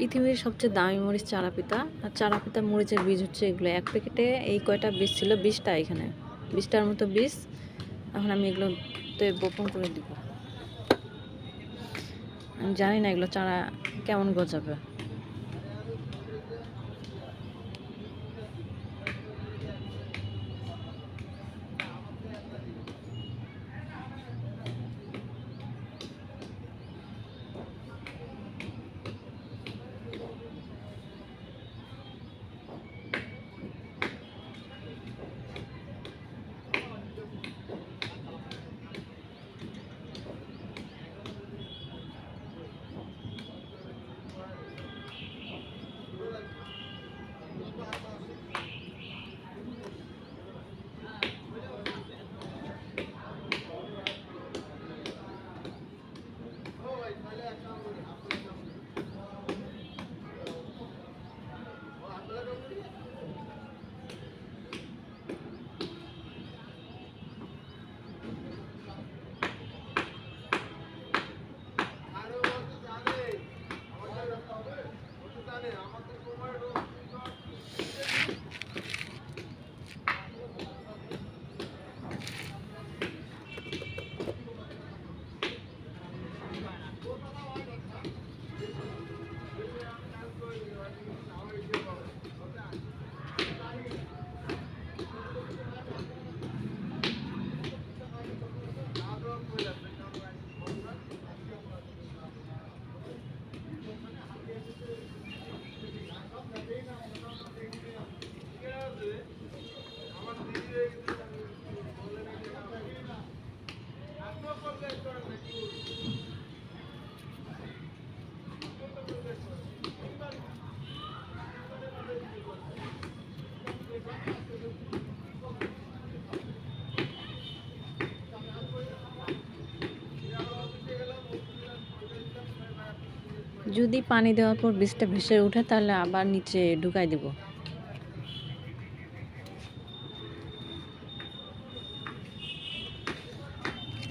পৃথিবীর সবচেয়ে দামি মরিচ চারাপিতা। আর চারাপিতা মরিচের বীজ হচ্ছে এগুলো। এক প্যাকেটে এই কয়টা বীজ ছিল, 20টা। এখানে 20টার মতো বীজ। এখন আমি এগুলোতে বপন করে দিব। আমি জানি না এগুলো চারা কেমন গজাবে। যদি পানি দেওয়ার পর বীজটা ভেসে ওঠে তাহলে আবার নিচে ঢুকাই দেব।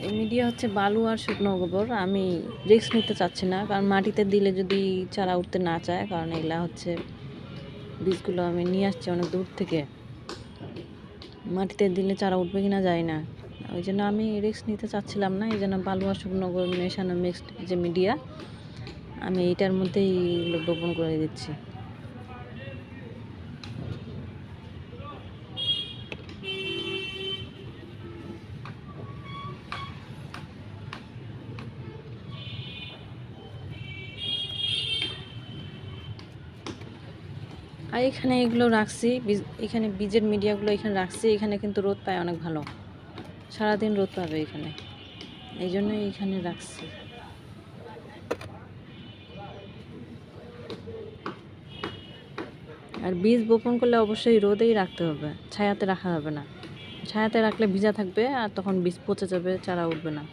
এই মিডিয়া হচ্ছে বালু আর শুকনো গোবর। আমি রিস্ক নিতে চাচ্ছি না, কারণ মাটিতে দিলে যদি চারা উঠতে না চায়, কারণ এগুলা হচ্ছে বীজগুলো আমি নিয়ে আসছি অনেক দূর থেকে। মাটিতে দিলে চারা উঠবে কিনা যায় না, ওই জন্য আমি রিস্ক নিতে চাচ্ছিলাম না। এই জন্য বালু আর শুকনো গোবর মেশানো মিক্সড যে মিডিয়া, আমি এইটার মধ্যেই বপন করে দিচ্ছি। আর এখানে এগুলো রাখছি, এখানে বীজের মিডিয়াগুলো এখানে রাখছি। এখানে কিন্তু রোদ পায় অনেক ভালো, সারাদিন রোদ পাবে এখানে, এই জন্যই এখানে রাখছি। আর বীজ বপন করলে অবশ্যই রোদেই রাখতে হবে, ছায়াতে রাখা যাবে না। ছায়াতে রাখলে ভিজা থাকবে আর তখন বীজ পচে যাবে, চারা উঠবে না।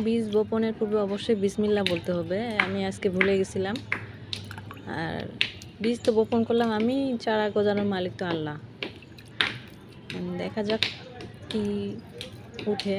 বীজ বপনের পূর্বে অবশ্যই বিসমিল্লাহ বলতে হবে, আমি আজকে ভুলে গেছিলাম। আর বীজ তো বপন করলাম আমি, চারা গজানোর মালিক তো আল্লাহ। দেখা যাক কি উঠে।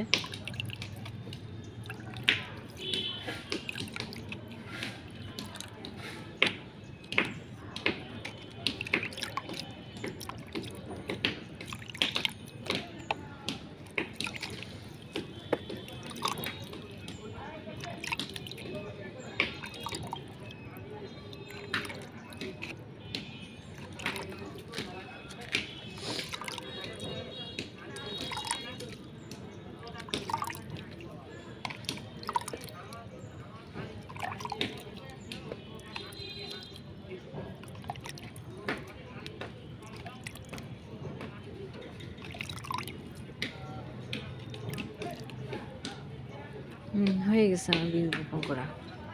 হয়ে গেছে আমার বীজ বপন করা।